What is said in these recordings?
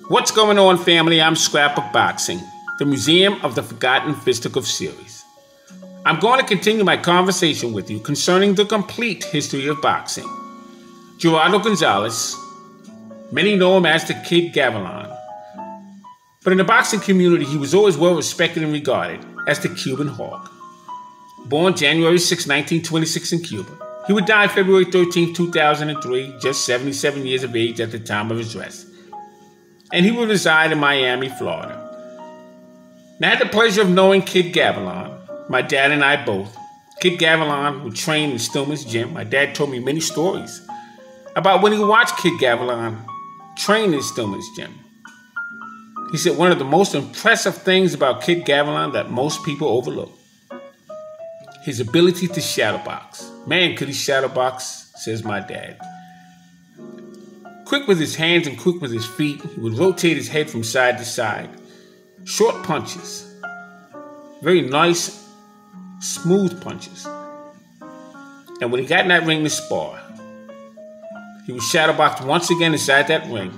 What's going on, family? I'm Scrapbook Boxing, the Museum of the Forgotten Fisticuffs series. I'm going to continue my conversation with you concerning the complete history of boxing. Gerardo Gonzalez, many know him as the Kid Gavilan, but in the boxing community he was always well respected and regarded as the Cuban Hawk. Born January 6, 1926 in Cuba, he would die February 13, 2003, just 77 years of age at the time of his death. And he would reside in Miami, Florida. Now, I had the pleasure of knowing Kid Gavilan, my dad and I both. Kid Gavilan would train in Stillman's gym. My dad told me many stories about when he watched Kid Gavilan train in Stillman's gym. He said one of the most impressive things about Kid Gavilan that most people overlook: his ability to shadowbox. Man, could he shadowbox, says my dad. Quick with his hands and quick with his feet, he would rotate his head from side to side. Short punches. Very nice, smooth punches. And when he got in that ring to spar, he was shadowboxed once again inside that ring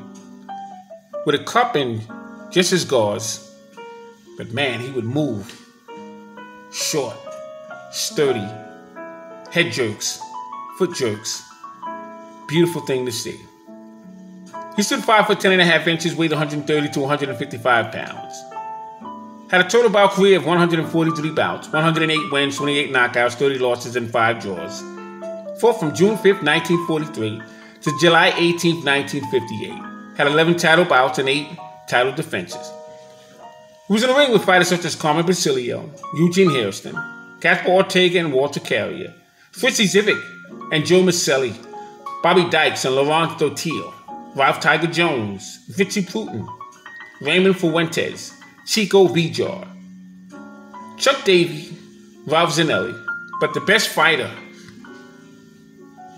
with a cup and just his gauze. But man, he would move. Short, sturdy, head jerks, foot jerks. Beautiful thing to see. He stood 5 foot 10 and a half inches, weighed 130 to 155 pounds. Had a total bout career of 143 bouts, 108 wins, 28 knockouts, 30 losses, and 5 draws. Fought from June 5, 1943 to July 18, 1958. Had 11 title bouts and 8 title defenses. He was in the ring with fighters such as Carmen Basilio, Eugene Hairston, Caspar Ortega and Walter Carrier, Fritzy Zivic and Joe Maselli, Bobby Dykes and Laurent Dotil, Ralph Tiger Jones, Vichy Putin, Raymond Fuentes, Chico Vijar, Chuck Davey, Ralph Zanelli. But the best fighter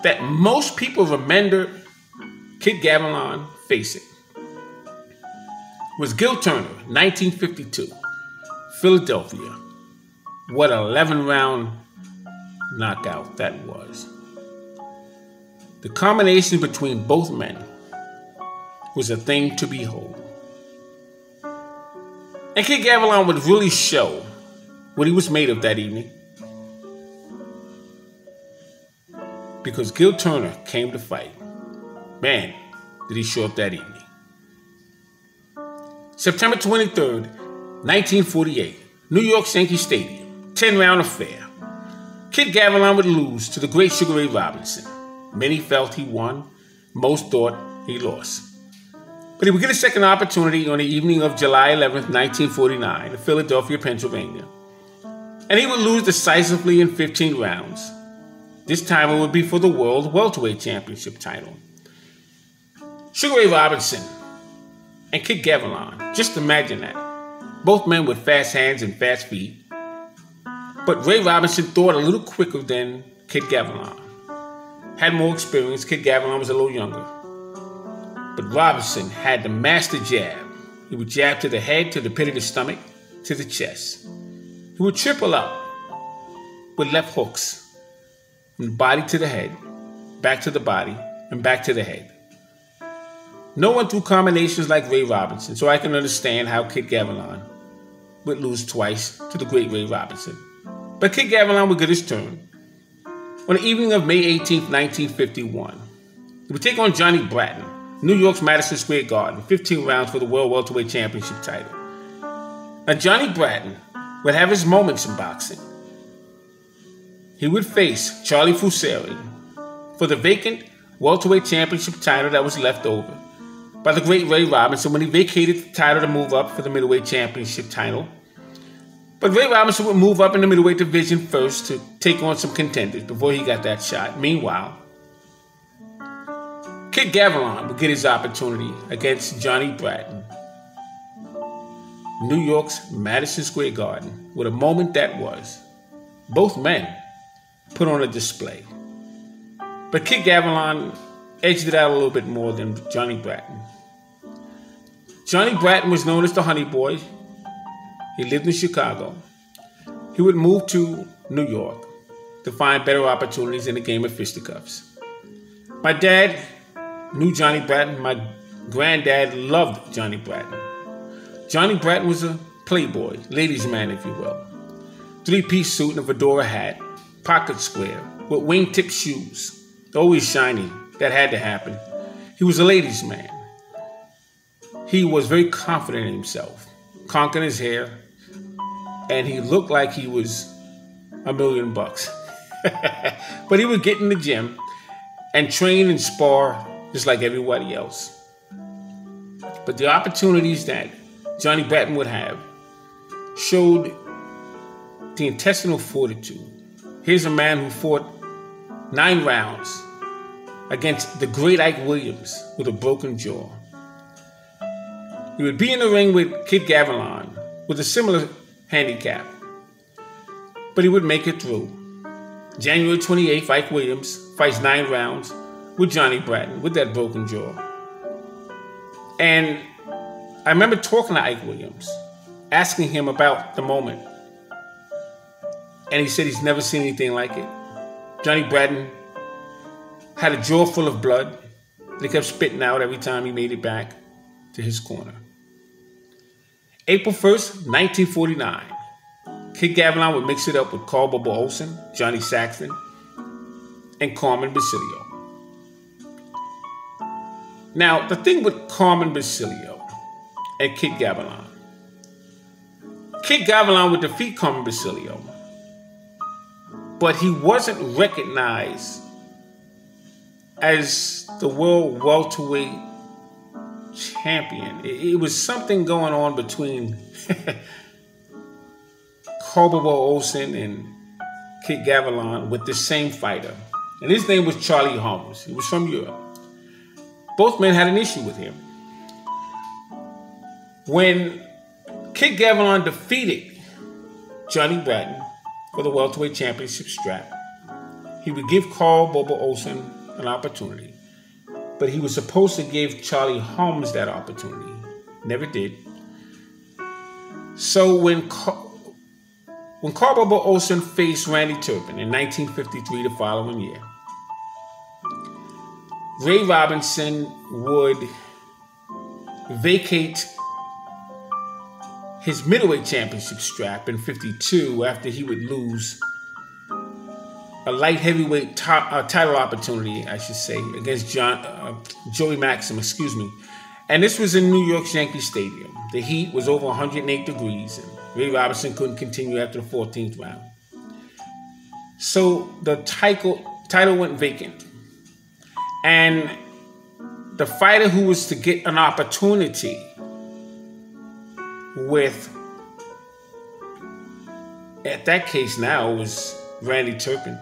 that most people remember Kid Gavilan facing was Gil Turner, 1952, Philadelphia. What an 11-round knockout that was. The combination between both men was a thing to behold. And Kid Gavilan would really show what he was made of that evening, because Gil Turner came to fight. Man, did he show up that evening. September 23rd, 1948, New York Yankee Stadium, 10-round affair. Kid Gavilan would lose to the great Sugar Ray Robinson. Many felt he won, most thought he lost. But he would get a second opportunity on the evening of July 11th, 1949, in Philadelphia, Pennsylvania. And he would lose decisively in 15 rounds. This time it would be for the World Welterweight Championship title. Sugar Ray Robinson and Kid Gavilan, just imagine that. Both men with fast hands and fast feet. But Ray Robinson thought a little quicker than Kid Gavilan. Had more experience. Kid Gavilan was a little younger. But Robinson had the master jab. He would jab to the head, to the pit of the stomach, to the chest. He would triple up with left hooks from the body to the head, back to the body, and back to the head. No one threw combinations like Ray Robinson, so I can understand how Kid Gavilan would lose twice to the great Ray Robinson. But Kid Gavilan would get his turn. On the evening of May 18, 1951, he would take on Johnny Bratton, New York's Madison Square Garden, 15 rounds for the World Welterweight Championship title. Now, Johnny Bratton would have his moments in boxing. He would face Charlie Fusari for the vacant Welterweight Championship title that was left over by the great Ray Robinson when he vacated the title to move up for the Middleweight Championship title. But Ray Robinson would move up in the middleweight division first to take on some contenders before he got that shot. Meanwhile, Kid Gavilan would get his opportunity against Johnny Bratton. New York's Madison Square Garden, with a moment that was. Both men put on a display. But Kid Gavilan edged it out a little bit more than Johnny Bratton. Johnny Bratton was known as the Honey Boy. He lived in Chicago. He would move to New York to find better opportunities in the game of fisticuffs. My dad knew Johnny Bratton. My granddad loved Johnny Bratton. Johnny Bratton was a playboy, ladies' man, if you will. Three-piece suit and a fedora hat, pocket square, with wingtip shoes, always shiny. That had to happen. He was a ladies' man. He was very confident in himself, conk in his hair, and he looked like he was $1 million. But he would get in the gym and train and spar just like everybody else. But the opportunities that Johnny Bratton would have showed the intestinal fortitude. Here's a man who fought 9 rounds against the great Ike Williams with a broken jaw. He would be in the ring with Kid Gavilan with a similar handicap, but he would make it through. January 28th, Ike Williams fights 9 rounds with Johnny Bratton with that broken jaw. And I remember talking to Ike Williams, asking him about the moment. And he said he's never seen anything like it. Johnny Bratton had a jaw full of blood that he kept spitting out every time he made it back to his corner. April 1st, 1949, Kid Gavilan would mix it up with Carl Bubba Olson, Johnny Saxton, and Carmen Basilio. Now, the thing with Carmen Basilio and Kid Gavilan would defeat Carmen Basilio, but he wasn't recognized as the world welterweight champion. It was something going on between Carl Bubba Olson and Kid Gavilan with the same fighter. And his name was Charlie Holmes. He was from Europe. Both men had an issue with him. When Kid Gavilan defeated Johnny Bratton for the welterweight championship strap, he would give Carl Bubba Olson an opportunity. But he was supposed to give Charlie Holmes that opportunity. Never did. So when Carl Bubba Olson faced Randy Turpin in 1953, the following year, Ray Robinson would vacate his middleweight championship strap in 52 after he would lose a light heavyweight title opportunity, I should say, against Joey Maxim, And this was in New York's Yankee Stadium. The heat was over 108 degrees, and Ray Robinson couldn't continue after the 14th round. So the title went vacant. And the fighter who was to get an opportunity with, at that case now, was Randy Turpin.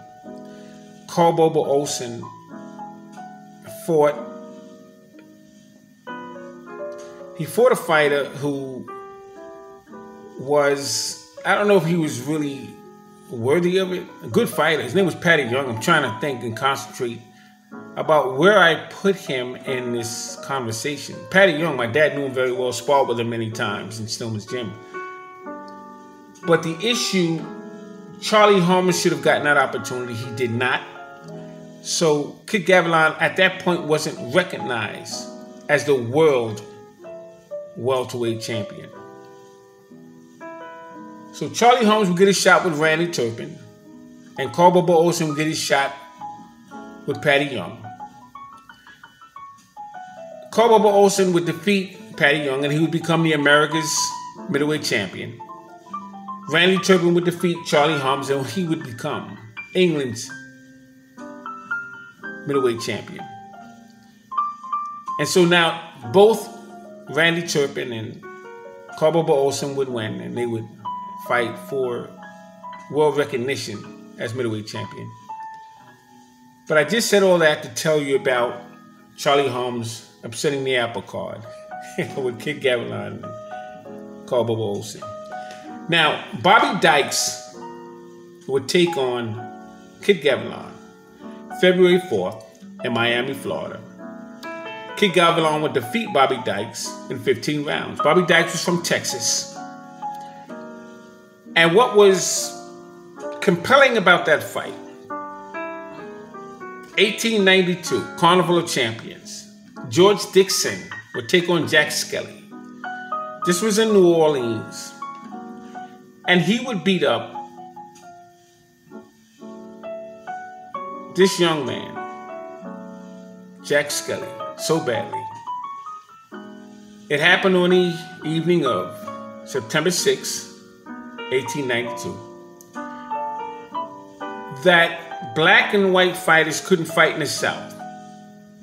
Carl Bubba Olson fought a fighter who was, I don't know if he was really worthy of it. A good fighter. His name was Patty Young. I'm trying to think and concentrate about where I put him in this conversation. Patty Young, my dad knew him very well, sparred with him many times in Stillman's gym. But the issue, Charlie Holmes should have gotten that opportunity. He did not. So Kid Gavilan at that point wasn't recognized as the world welterweight champion. So Charlie Holmes would get a shot with Randy Turpin, and Carl Bubba Olson would get his shot with Patty Young. Carl Bubba Olson would defeat Patty Young, and he would become the America's middleweight champion. Randy Turpin would defeat Charlie Holmes, and he would become England's middleweight champion. And so now both Randy Turpin and Carl Bubba Olson would win, and they would fight for world recognition as middleweight champion. But I just said all that to tell you about Charlie Holmes upsetting the apple cart with Kid Gavilan and Carl Bubba Olson. Now, Bobby Dykes would take on Kid Gavilan February 4th in Miami, Florida. Kid Gavilan would defeat Bobby Dykes in 15 rounds. Bobby Dykes was from Texas. And what was compelling about that fight, 1892, Carnival of Champions. George Dixon would take on Jack Skelly. This was in New Orleans. And he would beat up this young man, Jack Skelly, so badly. It happened on the evening of September 6, 1892, that black and white fighters couldn't fight in the South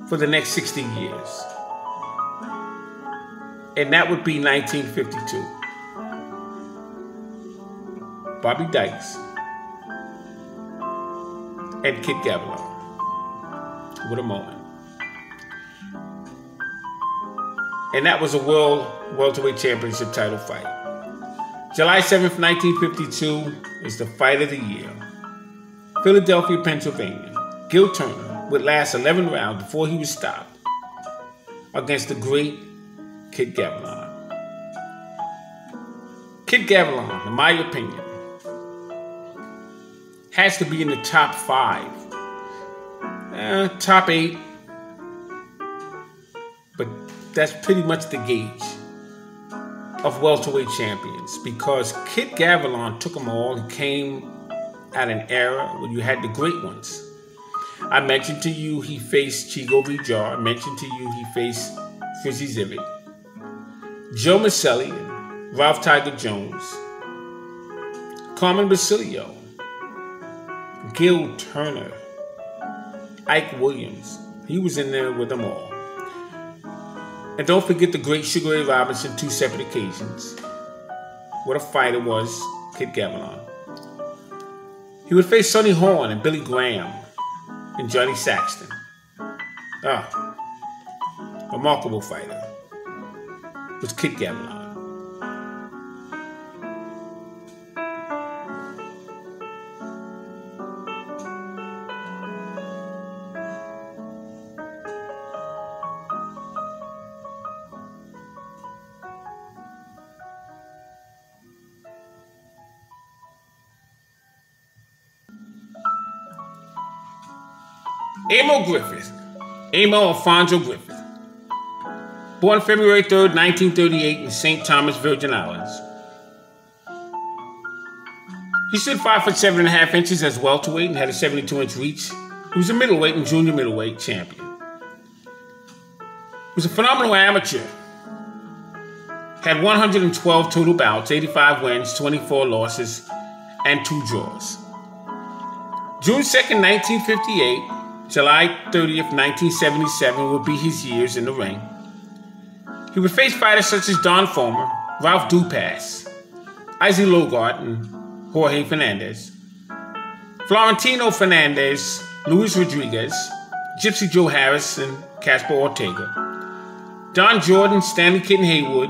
for the next 60 years. And that would be 1952. Bobby Dykes and Kid Gavilan. What a moment. And that was a World Welterweight Championship title fight. July 7th, 1952 is the fight of the year. Philadelphia, Pennsylvania. Gil Turner would last 11 rounds before he was stopped against the great Kid Gavilan. Kid Gavilan, in my opinion, has to be in the top 5, top 8, but that's pretty much the gauge of welterweight champions, because Kid Gavilan took them all. He came at an era when you had the great ones. I mentioned to you he faced Chigo Vijar. I mentioned to you he faced Frizzy Zivit, Joe Maselli, and Ralph Tiger Jones, Carmen Basilio, Gil Turner, Ike Williams. He was in there with them all. And don't forget the great Sugar Ray Robinson, 2 separate occasions. What a fighter was Kid Gavilan. He would face Sonny Horn and Billy Graham and Johnny Saxton. Remarkable fighter was Kid Gavilan. Emile Griffith, Emile Alfonso Griffith, born February 3rd, 1938 in St. Thomas, Virgin Islands. He stood 5'7.5" as welterweight and had a 72-inch reach. He was a middleweight and junior middleweight champion. He was a phenomenal amateur. Had 112 total bouts, 85 wins, 24 losses, and 2 draws. June 2nd, 1958, July 30th, 1977 would be his years in the ring. He would face fighters such as Don Fulmer, Ralph Dupas, Izzy Logart, and Jorge Fernandez, Florentino Fernandez, Luis Rodriguez, Gypsy Joe Harris, and Casper Ortega, Don Jordan, Stanley Kitten Haywood,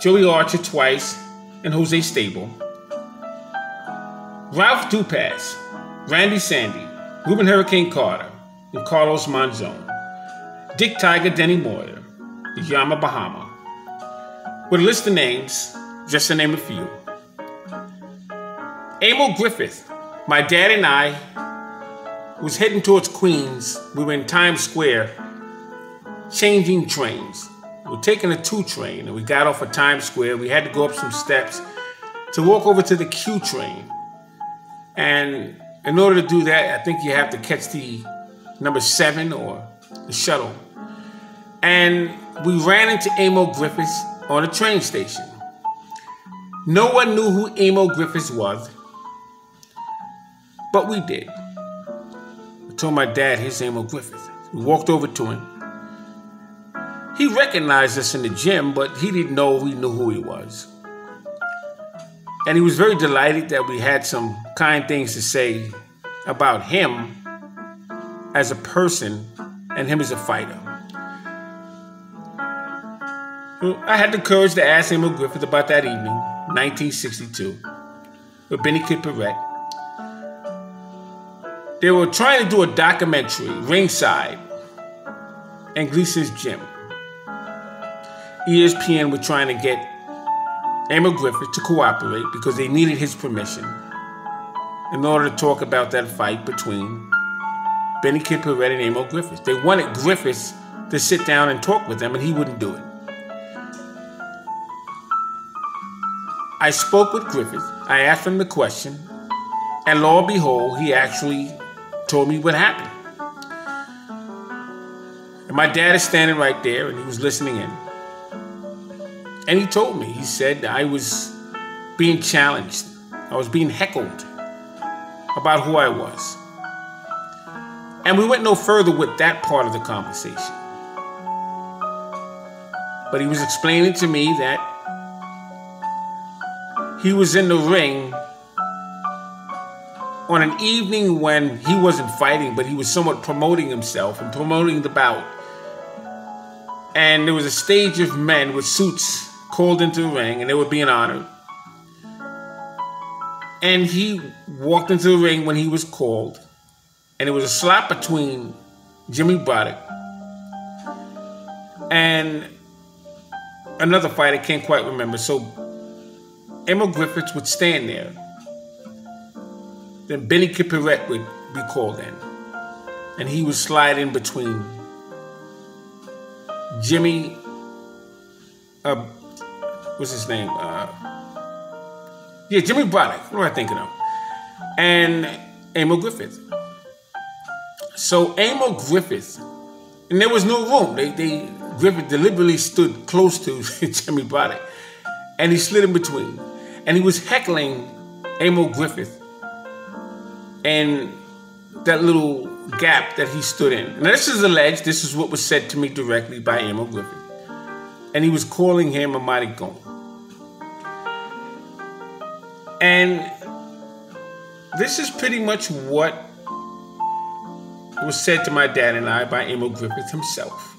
Joey Archer twice, and Jose Stable, Ralph Dupas, Randy Sandy, Ruben Hurricane Carter, and Carlos Monzon, Dick Tiger Denny Moyer, and Yama Bahama. With a list of names, just to name a few. Emile Griffith, my dad and I was heading towards Queens. We were in Times Square changing trains. We were taking a 2 train and we got off at Times Square. We had to go up some steps to walk over to the Q train. And in order to do that, I think you have to catch the number 7 or the shuttle. And we ran into Emile Griffith on a train station. No one knew who Emile Griffith was, but we did. I told my dad, here's Emile Griffith. We walked over to him. He recognized us in the gym, but he didn't know we knew who he was. And he was very delighted that we had some kind things to say about him as a person and him as a fighter. I had the courage to ask Emile Griffith about that evening, 1962, with Benny Kid Perrette. They were trying to do a documentary, ringside, in Gleason's gym. ESPN were trying to get Emile Griffith to cooperate because they needed his permission in order to talk about that fight between Benny Kid Perrette and Emile Griffith. They wanted Griffith to sit down and talk with him, and he wouldn't do it. I spoke with Griffith. I asked him the question, and lo and behold, he actually told me what happened. And my dad is standing right there, and he was listening in. And he told me, he said, I was being challenged. I was being heckled about who I was. And we went no further with that part of the conversation. But he was explaining to me that he was in the ring on an evening when he wasn't fighting, but he was somewhat promoting himself and promoting the bout. And there was a stage of men with suits called into the ring, and they were being honored. And he walked into the ring when he was called, and there was a slap between Jimmy Braddock and another fight I can't quite remember. So Emile Griffith would stand there. Then Benny Kipperett would be called in, and he would slide in between Jimmy, what's his name? Jimmy Braddock. What am I thinking of? And Emile Griffith. So Emile Griffith, and there was no room. Griffith deliberately stood close to Jimmy Braddock, and he slid in between, and he was heckling Emile Griffith and that little gap that he stood in. Now, this is alleged. This is what was said to me directly by Emile Griffith. And he was calling him a maricon. And this is pretty much what was said to my dad and I by Emile Griffith himself.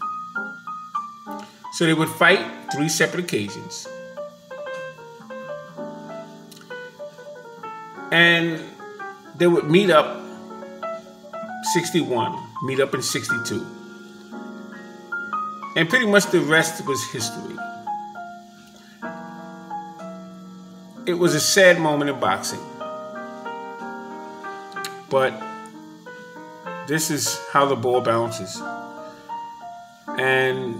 So they would fight 3 separate occasions. And they would meet up 61, meet up in 62. And pretty much the rest was history. It was a sad moment in boxing. But this is how the ball bounces. And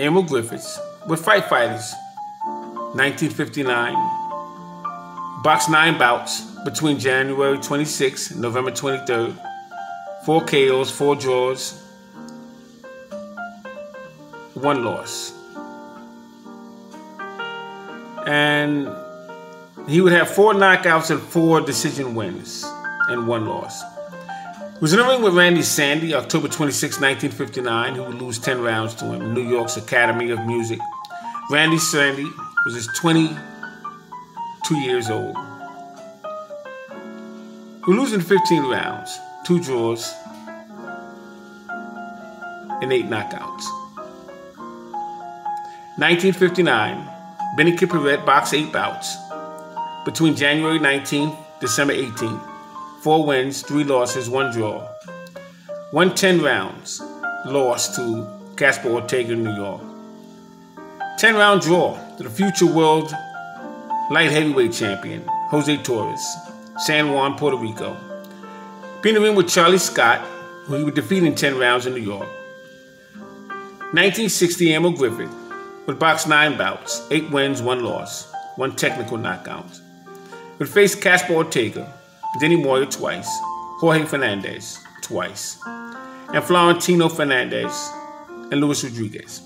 Emile Griffiths would fight fighters. 1959, boxed 9 bouts between January 26th and November 23rd. 4 KOs, 4 draws, 1 loss. And he would have 4 knockouts and 4 decision wins and 1 loss. He was in the ring with Randy Sandy, October 26, 1959, who would lose 10 rounds to him in New York's Academy of Music. Randy Sandy was just 22 years old. He would lose in 15 rounds, 2 draws, and 8 knockouts. 1959, Benny Kipperett boxed 8 bouts between January 19th, December 18th. 4 wins, 3 losses, 1 draw. 1 10 rounds loss to Casper Ortega in New York. 10-round draw to the future world light heavyweight champion, Jose Torres, San Juan, Puerto Rico. Being in the ring with Charlie Scott, who he would defeat in 10 rounds in New York. 1960, Emile Griffith would box 9 bouts, 8 wins, 1 loss, 1 technical knockout. Would face Casper Ortega, Denny Moyer twice, Jorge Fernandez twice, and Florentino Fernandez and Luis Rodriguez.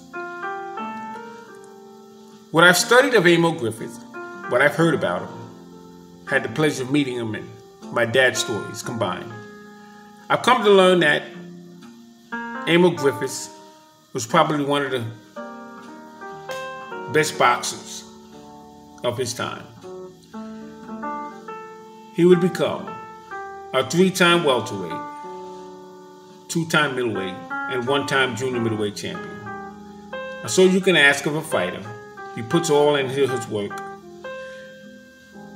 What I've studied of Emile Griffith, what I've heard about him, had the pleasure of meeting him and my dad's stories combined, I've come to learn that Emile Griffith was probably one of the best boxers of his time. He would become a 3-time welterweight, 2-time middleweight, and 1-time junior middleweight champion. And so you can ask of a fighter, he puts all in his work.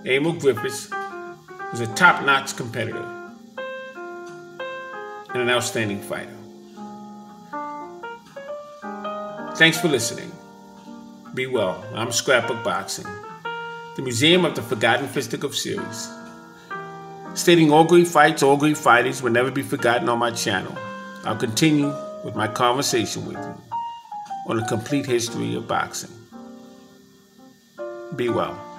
Emile Griffith was a top-notch competitor and an outstanding fighter. Thanks for listening. Be well. I'm Scrapbook Boxing, the Museum of the Forgotten Fisticuff series, stating all great fights, all great fighters will never be forgotten on my channel. I'll continue with my conversation with you on the complete history of boxing. Be well.